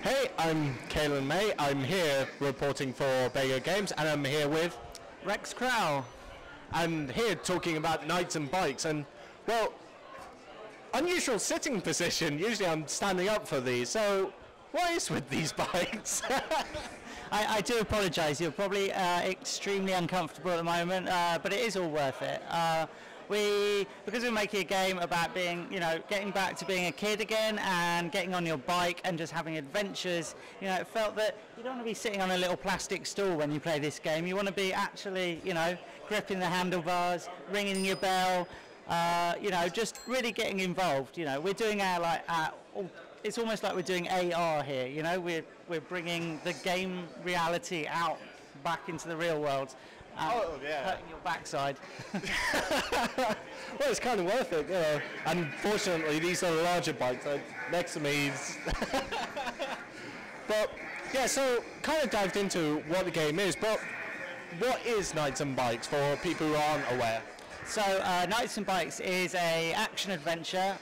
Hey, I'm Kailan May. I'm here reporting for BIKESE Games, and I'm here with Rex Crowle. I'm here talking about knights and bikes, and well, unusual sitting position. Usually I'm standing up for these, so what is with these bikes? I do apologise. You're probably extremely uncomfortable at the moment, but it is all worth it. Because we're making a game about being, getting back to being a kid again and getting on your bike and just having adventures, it felt that you don't want to be sitting on a little plastic stool when you play this game. You want to be actually, gripping the handlebars, ringing your bell, just really getting involved. We're doing it's almost like we're doing AR here. We're bringing the game reality out back into the real world. Hurting your backside. Well, it's kind of worth it, Unfortunately, these are larger bikes next to me. But yeah, so kind of dived into what the game is. But what is Knights and Bikes for people who aren't aware? So Knights and Bikes is a action adventure.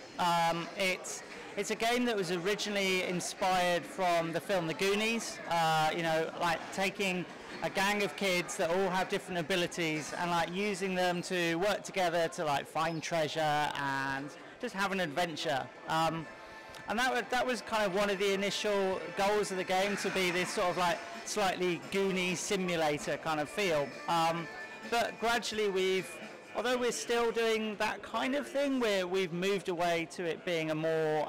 It's a game that was originally inspired from the film The Goonies. Like taking a gang of kids that all have different abilities and using them to work together to find treasure and just have an adventure. And that was kind of one of the initial goals of the game, to be this sort of slightly Goonies simulator kind of feel. But gradually although we're still doing that kind of thing, we've moved away to it being a more,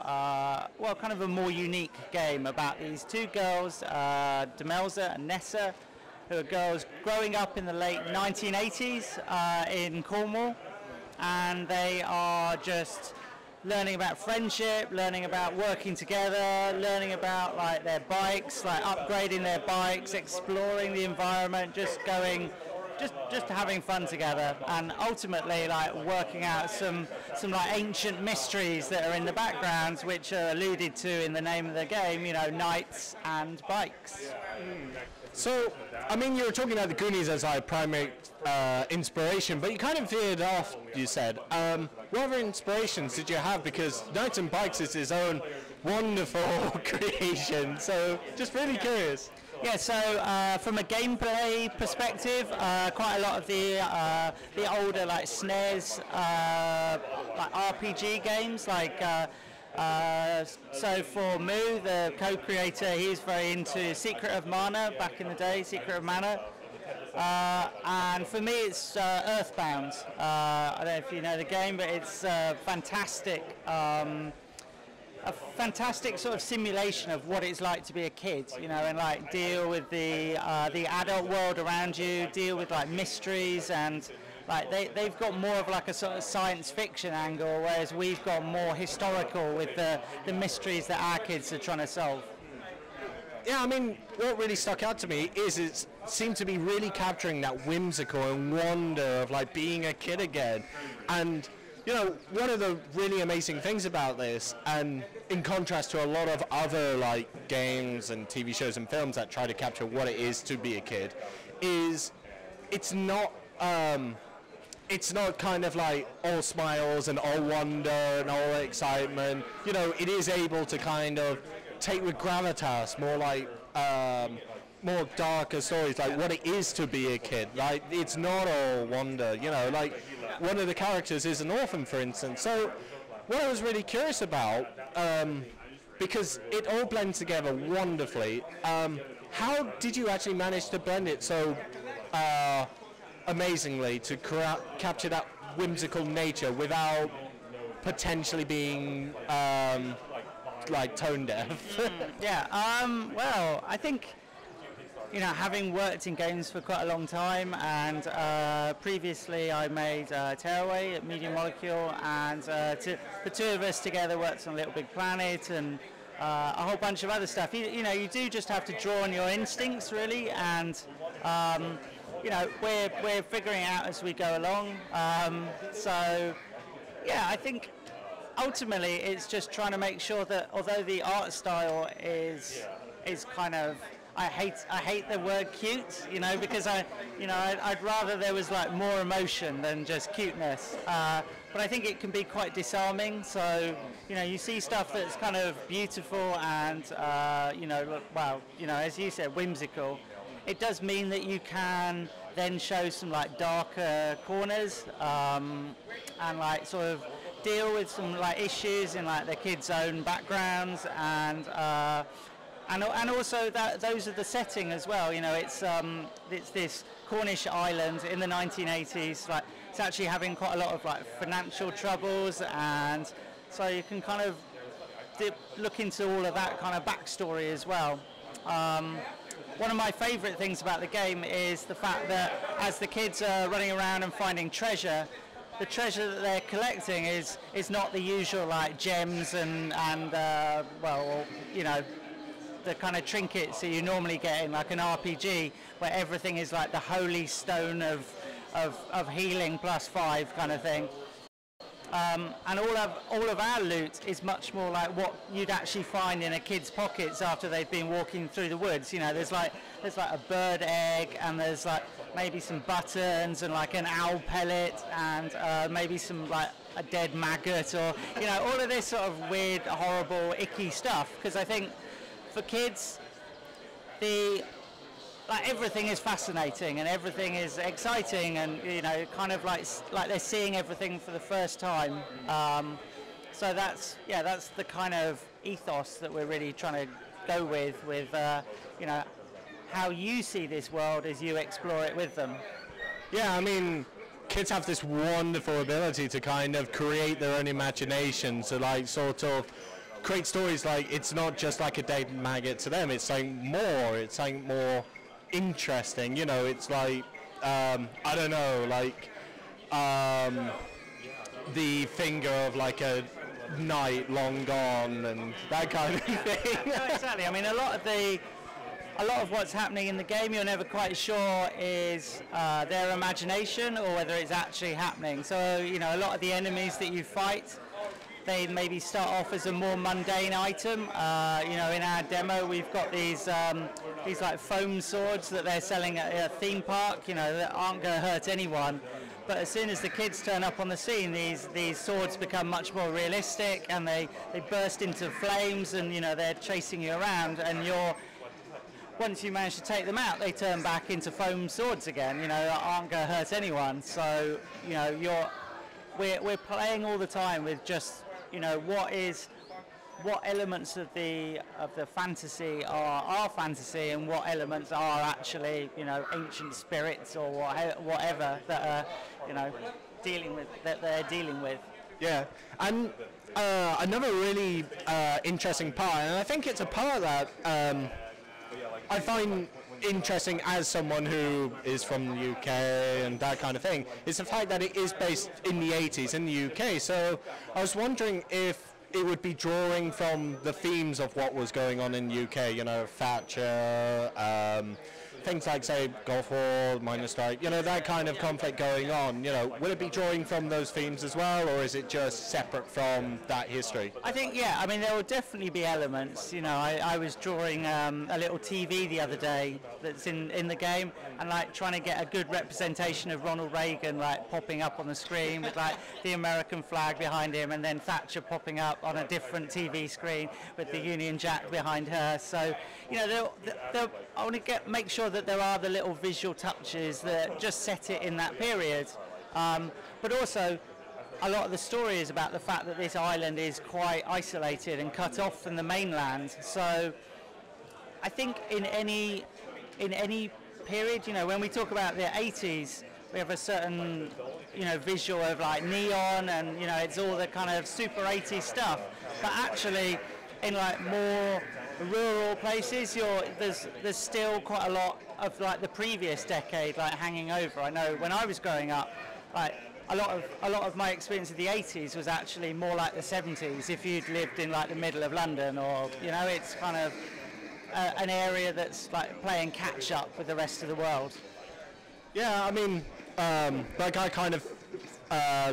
kind of a more unique game about these two girls, Demelza and Nessa, who are girls growing up in the late 1980s in Cornwall, and they are just learning about friendship, learning about working together, learning about their bikes, upgrading their bikes, exploring the environment, just having fun together, and ultimately working out some ancient mysteries that are in the background, which are alluded to in the name of the game, knights and bikes. So, you were talking about the Goonies as our primary inspiration, but you kind of veered off, you said. What other inspirations did you have? Because Knights and Bikes is his own wonderful creation, so just really curious. Yeah, so from a gameplay perspective, quite a lot of the older SNES RPG games, so for Moo, the co-creator, he's very into Secret of Mana back in the day, Secret of Mana. And for me, it's Earthbound. I don't know if you know the game, but it's fantastic. A fantastic sort of simulation of what it's like to be a kid, and deal with the adult world around you, deal with mysteries, and they've got more of a sort of science fiction angle, whereas we've got more historical with the mysteries that our kids are trying to solve. Yeah, what really stuck out to me is it seemed to be really capturing that whimsical and wonder of being a kid again. And one of the really amazing things about this, and in contrast to a lot of other games and TV shows and films that try to capture what it is to be a kid, is it's not kind of all smiles and all wonder and all excitement. It is able to kind of take with gravitas more darker stories, what it is to be a kid. It's not all wonder, one of the characters is an orphan, for instance. So what I was really curious about, because it all blends together wonderfully, how did you actually manage to blend it so amazingly to capture that whimsical nature without potentially being tone deaf? Well, I think having worked in games for quite a long time, and previously I made Tearaway at Media Molecule, and the two of us together worked on Little Big Planet and a whole bunch of other stuff. You do just have to draw on your instincts, really, and we're figuring it out as we go along. I think ultimately it's just trying to make sure that although the art style is kind of I hate the word cute, you know, because I'd rather there was like more emotion than just cuteness. But I think it can be quite disarming. So, you know, you see stuff that's kind of beautiful and, you know, well, you know, as you said, whimsical. It does mean that you can then show some like darker corners and like sort of deal with some like issues in like the kids' own backgrounds and also that those are the setting as well. You know, it's this Cornish island in the 1980s. Like it's actually having quite a lot of like financial troubles, and so you can kind of look into all of that kind of backstory as well. One of my favourite things about the game is the fact that as the kids are running around and finding treasure, the treasure that they're collecting is not the usual like gems and well, you know, the kind of trinkets that you normally get in like an RPG, where everything is like the holy stone of healing +5 kind of thing. And all of our loot is much more like what you'd actually find in a kid's pockets after they've been walking through the woods. You know, there's like a bird egg, and there's like maybe some buttons and like an owl pellet, and maybe some like a dead maggot, or you know, all of this sort of weird, horrible, icky stuff. Because I think for kids, like everything is fascinating and everything is exciting, and you know, kind of like they're seeing everything for the first time. So that's the kind of ethos that we're really trying to go with you know, how you see this world as you explore it with them. Yeah, I mean, kids have this wonderful ability to kind of create their own imagination, to like sort of create stories. Like it's not just like a dead maggot to them, it's something more. It's something more interesting, you know. It's like I don't know, like the finger of like a night long gone and that kind of thing. No, exactly. I mean, a lot of what's happening in the game, you're never quite sure is their imagination or whether it's actually happening. So, you know, a lot of the enemies that you fight, they maybe start off as a more mundane item. You know, in our demo, we've got these like foam swords that they're selling at a theme park, you know, that aren't going to hurt anyone. But as soon as the kids turn up on the scene, these swords become much more realistic, and they burst into flames, and, you know, they're chasing you around, and once you manage to take them out, they turn back into foam swords again, you know, that aren't going to hurt anyone. So, you know, we're playing all the time with just, you know, what elements of the fantasy are our fantasy, and what elements are actually, you know, ancient spirits or whatever that are, you know, they're dealing with. Yeah, and another really interesting part, and I think it's a part that I find interesting as someone who is from the UK and that kind of thing, is the fact that it is based in the 80s in the UK. So I was wondering if it would be drawing from the themes of what was going on in the UK, you know, Thatcher, things like, say, Gulf War, miners' strike, you know, that kind of conflict going on. You know, will it be drawing from those themes as well, or is it just separate from that history? I think, yeah, I mean, there will definitely be elements. You know, I was drawing a little TV the other day that's in the game, and like trying to get a good representation of Ronald Reagan like popping up on the screen with like the American flag behind him, and then Thatcher popping up on a different TV screen with the Union Jack behind her. So, you know, I want to make sure that there are the little visual touches that just set it in that period. But also, a lot of the story is about the fact that this island is quite isolated and cut off from the mainland. So I think in any period, you know, when we talk about the 80s, we have a certain, you know, visual of like neon, and, you know, it's all the kind of super 80s stuff. But actually, in like more rural places, there's still quite a lot of like the previous decade like hanging over. I know when I was growing up, like a lot of my experience of the 80s was actually more like the 70s if you'd lived in like the middle of London, or, you know, it's kind of an area that's like playing catch up with the rest of the world. Yeah, I mean, like I kind of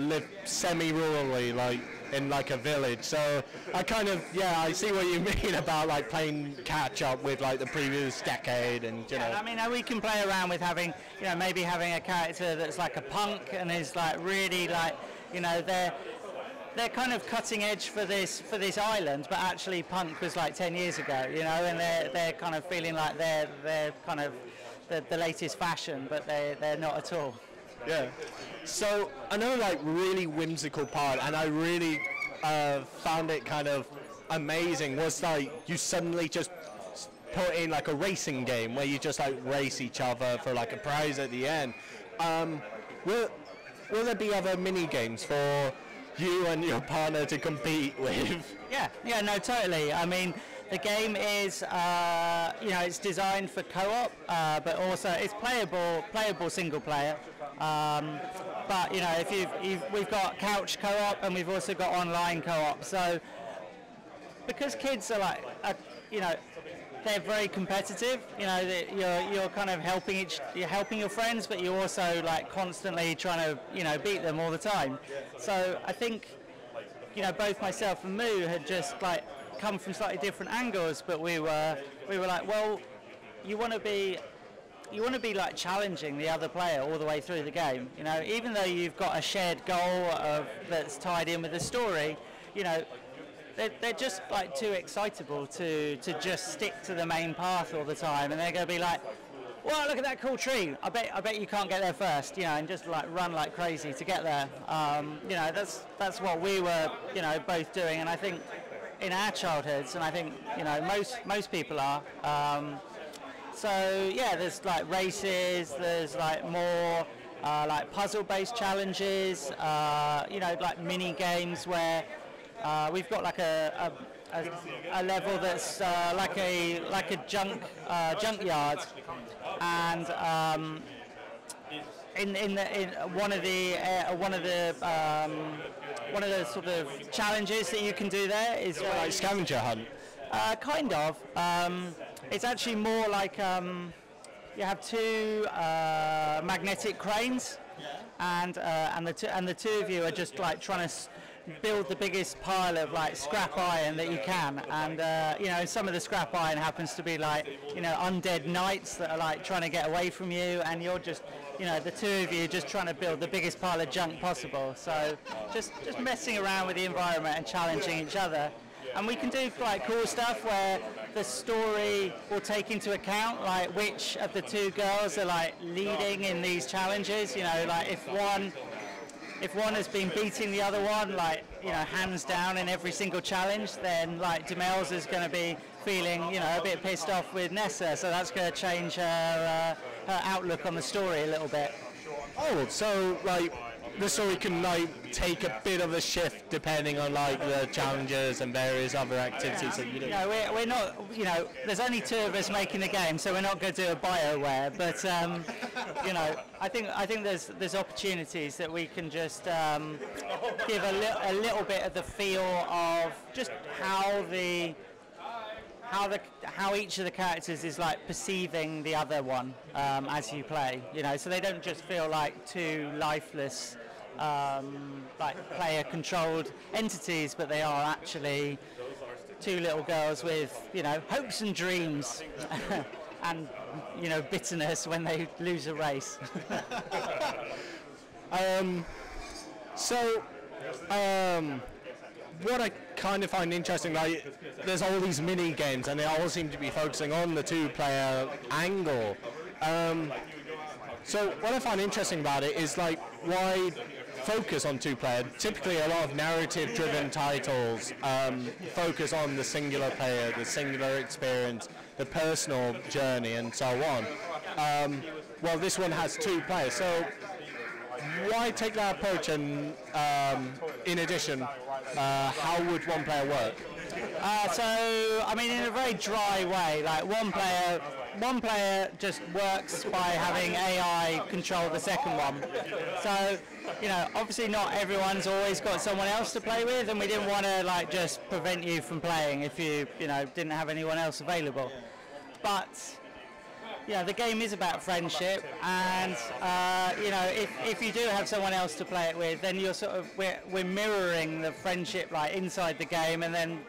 live semi-rurally, like in like a village. So I kind of, yeah, I see what you mean about like playing catch up with like the previous decade, and you know. I mean, we can play around with having, you know, maybe having a character that's like a punk and is like really like, you know, they're kind of cutting edge for this island, but actually punk was like 10 years ago, you know, and they're kind of feeling like they're kind of the latest fashion, but they're not at all. Yeah. So another like really whimsical part, and I really found it kind of amazing, was like you suddenly just put in like a racing game where you just like race each other for like a prize at the end. Will there be other mini games for you and your partner to compete with? Yeah, no, totally. I mean, the game is, you know, it's designed for co-op, but also it's playable single player. But you know, we've got couch co-op and we've also got online co-op. So because kids are like, you know, they're very competitive. You know, you're kind of helping your friends, but you're also like constantly trying to, you know, beat them all the time. So I think, you know, both myself and Moo had just like come from slightly different angles, but we were like, well, you want to be like challenging the other player all the way through the game. You know, even though you've got a shared goal that's tied in with the story, you know, they're just like too excitable to just stick to the main path all the time, and they're going to be like, well, look at that cool tree. I bet you can't get there first, you know, and just like run like crazy to get there. You know, that's what we were, you know, both doing, and I think in our childhoods, and I think, you know, most people are. So yeah, there's like races, there's like more like puzzle-based challenges, you know, like mini games where we've got like a level that's like a junkyard, and in one of the sort of challenges that you can do there is like scavenger hunt. Kind of. It's actually more like you have two magnetic cranes, and the two of you are just like trying to build the biggest pile of like scrap iron that you can, and you know, some of the scrap iron happens to be like, you know, undead knights that are like trying to get away from you, and you're just, you know, the two of you just trying to build the biggest pile of junk possible. So just messing around with the environment and challenging each other. And we can do quite cool stuff where the story will take into account like which of the two girls are like leading in these challenges. You know, like if one has been beating the other one, like, you know, hands down in every single challenge, then like Demelza is going to be feeling, you know, a bit pissed off with Nessa, so that's going to change her outlook on the story a little bit. Oh, so like the story can like take a bit of a shift depending on like the challenges and various other activities that you do. No, we're not, you know, there's only two of us making the game, so we're not going to do a BioWare, but you know, I think there's opportunities that we can just give a little bit of the feel of just how each of the characters is like perceiving the other one as you play, you know, so they don't just feel like two lifeless like player-controlled entities, but they are actually two little girls with, you know, hopes and dreams and, you know, bitterness when they lose a race. What I kind of find interesting, like, there's all these mini games, and they all seem to be focusing on the two-player angle. So what I find interesting about it is, like, why focus on two-player? Typically, a lot of narrative-driven titles focus on the singular player, the singular experience, the personal journey, and so on. Well, this one has two players, so why take that approach? And in addition, how would one player work? So, I mean, in a very dry way, like one player just works by having AI control the second one. So, you know, obviously not everyone's always got someone else to play with, and we didn't want to like just prevent you from playing if you know, didn't have anyone else available. But the game is about friendship, and if you do have someone else to play it with, then you're we're mirroring the friendship like inside the game, and then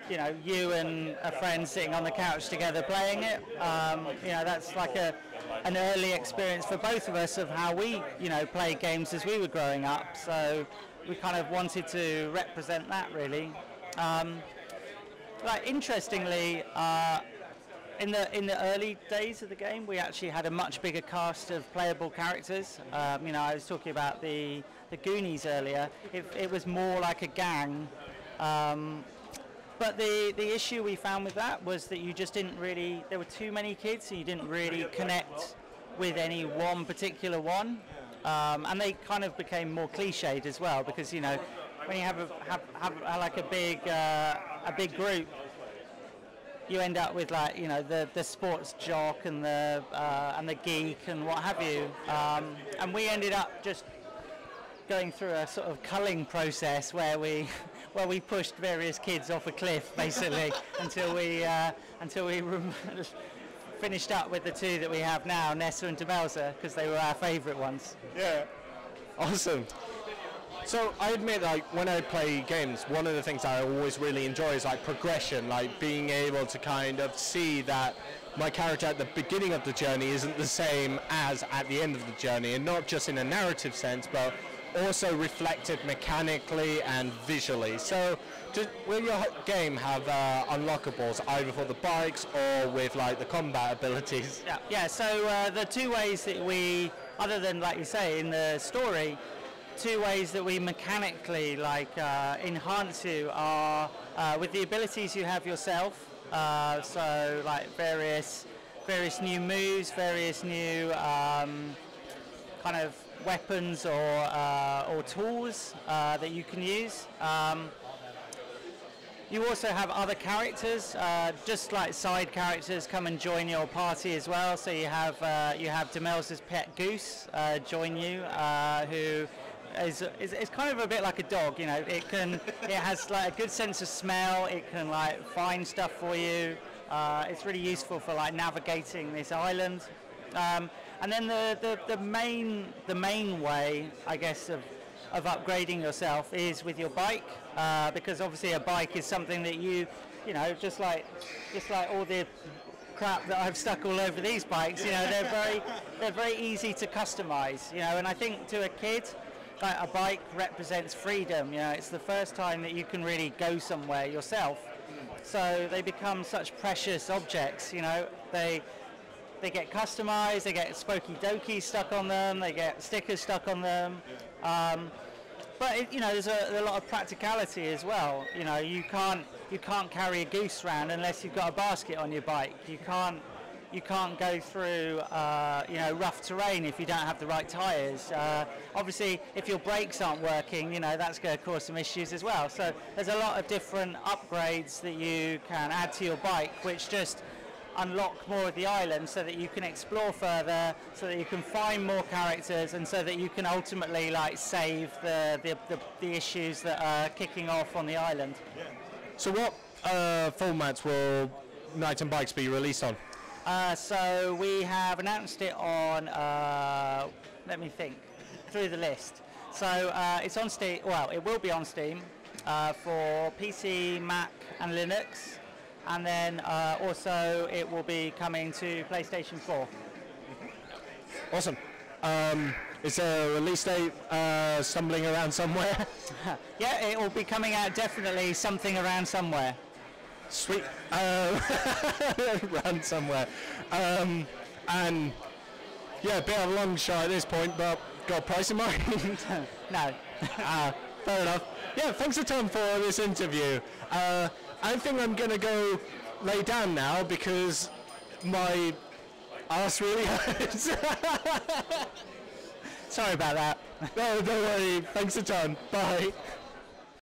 you and a friend sitting on the couch together playing it. That's like an early experience for both of us of how we played games as we were growing up. So we kind of wanted to represent that really. Interestingly. In the early days of the game, we actually had a much bigger cast of playable characters. I was talking about the Goonies earlier. It was more like a gang. But the issue we found with that was that you just didn't really, there were too many kids, so you didn't really connect with any one particular one. And they kind of became more cliched as well, because, when you have like a big group, you end up with the sports jock and the geek and what have you, and we ended up just going through a sort of culling process where we pushed various kids off a cliff basically until we finished up with the two that we have now, Nessa and Demelza, because they were our favourite ones. Yeah, awesome. So I admit, when I play games, one of the things I always really enjoy is progression, being able to kind of see that my character at the beginning of the journey isn't the same as at the end of the journey, and not just in a narrative sense, but also reflected mechanically and visually. So will your game have unlockables either for the bikes or with the combat abilities? Yeah. So the two ways that we, other than like you say in the story, two ways that we mechanically enhance you are with the abilities you have yourself. So various new moves, various new kind of weapons or tools that you can use. You also have other characters, just like side characters, come and join your party as well. So you have Demelza's pet goose join you, who is kind of a bit like a dog. It has a good sense of smell. It can find stuff for you. It's really useful for navigating this island. And then the main way, I guess, of upgrading yourself is with your bike, because obviously a bike is something that just like all the crap that I've stuck all over these bikes, they're very easy to customize, and I think to a kid, a bike represents freedom. It's the first time that you can really go somewhere yourself, so they become such precious objects. They get customized, they get spooky dokies stuck on them, they get stickers stuck on them, but there's a lot of practicality as well. You can't carry a goose around unless you've got a basket on your bike. You can't go through rough terrain if you don't have the right tyres. Obviously, if your brakes aren't working, that's going to cause some issues as well. So there's a lot of different upgrades that you can add to your bike, which just unlock more of the island so that you can explore further, so that you can find more characters, and so that you can ultimately save the issues that are kicking off on the island. Yeah. So what formats will Night and Bikes be released on? So we have announced it on, let me think, through the list. So it's on Steam, well, it will be on Steam for PC, Mac and Linux, and then also it will be coming to PlayStation 4. Awesome. Is there a release date stumbling around somewhere? Yeah, it will be coming out definitely something around somewhere. Sweet. Around somewhere. And yeah, a bit of a long shot at this point, but got a price in mind? No. Fair enough. Yeah, thanks a ton for this interview. I think I'm going to go lay down now because my arse really hurts. Sorry about that. No, don't worry. Thanks a ton. Bye.